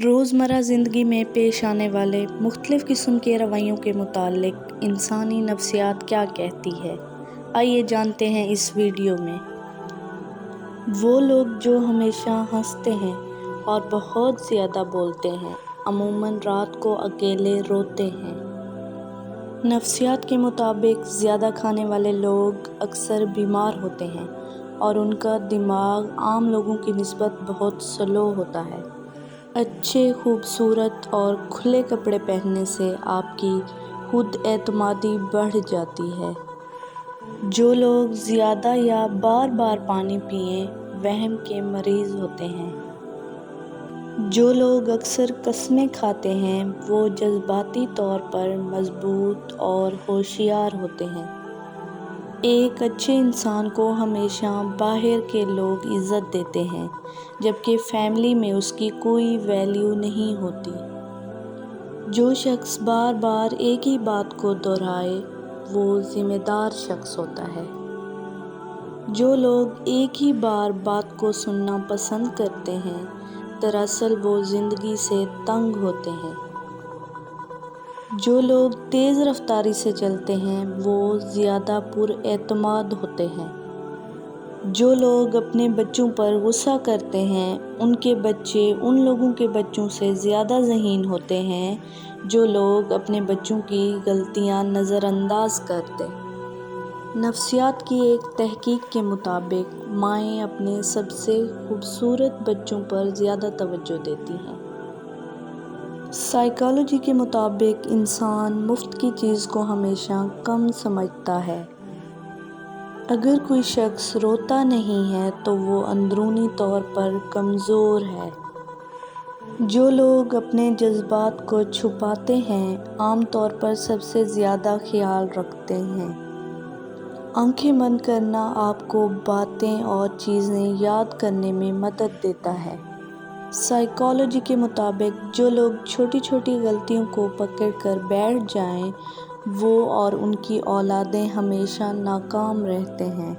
روزمرہ زندگی میں پیش آنے والے مختلف قسم کے رویوں کے متعلق انسانی نفسیات کیا کہتی ہے، آئیے جانتے ہیں اس ویڈیو میں۔ وہ لوگ جو ہمیشہ ہنستے ہیں اور بہت زیادہ بولتے ہیں، عموماً رات کو اکیلے روتے ہیں۔ نفسیات کے مطابق زیادہ کھانے والے لوگ اکثر بیمار ہوتے ہیں اور ان کا دماغ عام لوگوں کی نسبت بہت سلو ہوتا ہے۔ اچھے، خوبصورت اور کھلے کپڑے پہننے سے آپ کی خود اعتمادی بڑھ جاتی ہے۔ جو لوگ زیادہ یا بار بار پانی پئیں وہم کے مریض ہوتے ہیں۔ جو لوگ اکثر قسمیں کھاتے ہیں وہ جذباتی طور پر مضبوط اور ہوشیار ہوتے ہیں۔ ایک اچھے انسان کو ہمیشہ باہر کے لوگ عزت دیتے ہیں جبکہ فیملی میں اس کی کوئی ویلیو نہیں ہوتی۔ جو شخص بار بار ایک ہی بات کو دہرائے وہ ذمہ دار شخص ہوتا ہے۔ جو لوگ ایک ہی بات کو سننا پسند کرتے ہیں دراصل وہ زندگی سے تنگ ہوتے ہیں۔ جو لوگ تیز رفتاری سے چلتے ہیں وہ زیادہ پر اعتماد ہوتے ہیں۔ جو لوگ اپنے بچوں پر غصہ کرتے ہیں ان کے بچے ان لوگوں کے بچوں سے زیادہ ذہین ہوتے ہیں جو لوگ اپنے بچوں کی غلطیاں نظر انداز کرتے۔ نفسیات کی ایک تحقیق کے مطابق مائیں اپنے سب سے خوبصورت بچوں پر زیادہ توجہ دیتی ہیں۔ سائیکالوجی کے مطابق انسان مفت کی چیز کو ہمیشہ کم سمجھتا ہے۔ اگر کوئی شخص روتا نہیں ہے تو وہ اندرونی طور پر کمزور ہے۔ جو لوگ اپنے جذبات کو چھپاتے ہیں عام طور پر سب سے زیادہ خیال رکھتے ہیں۔ آنکھیں بند کرنا آپ کو باتیں اور چیزیں یاد کرنے میں مدد دیتا ہے۔ سائیکالوجی کے مطابق جو لوگ چھوٹی چھوٹی غلطیوں کو پکڑ کر بیٹھ جائیں وہ اور ان کی اولادیں ہمیشہ ناکام رہتے ہیں۔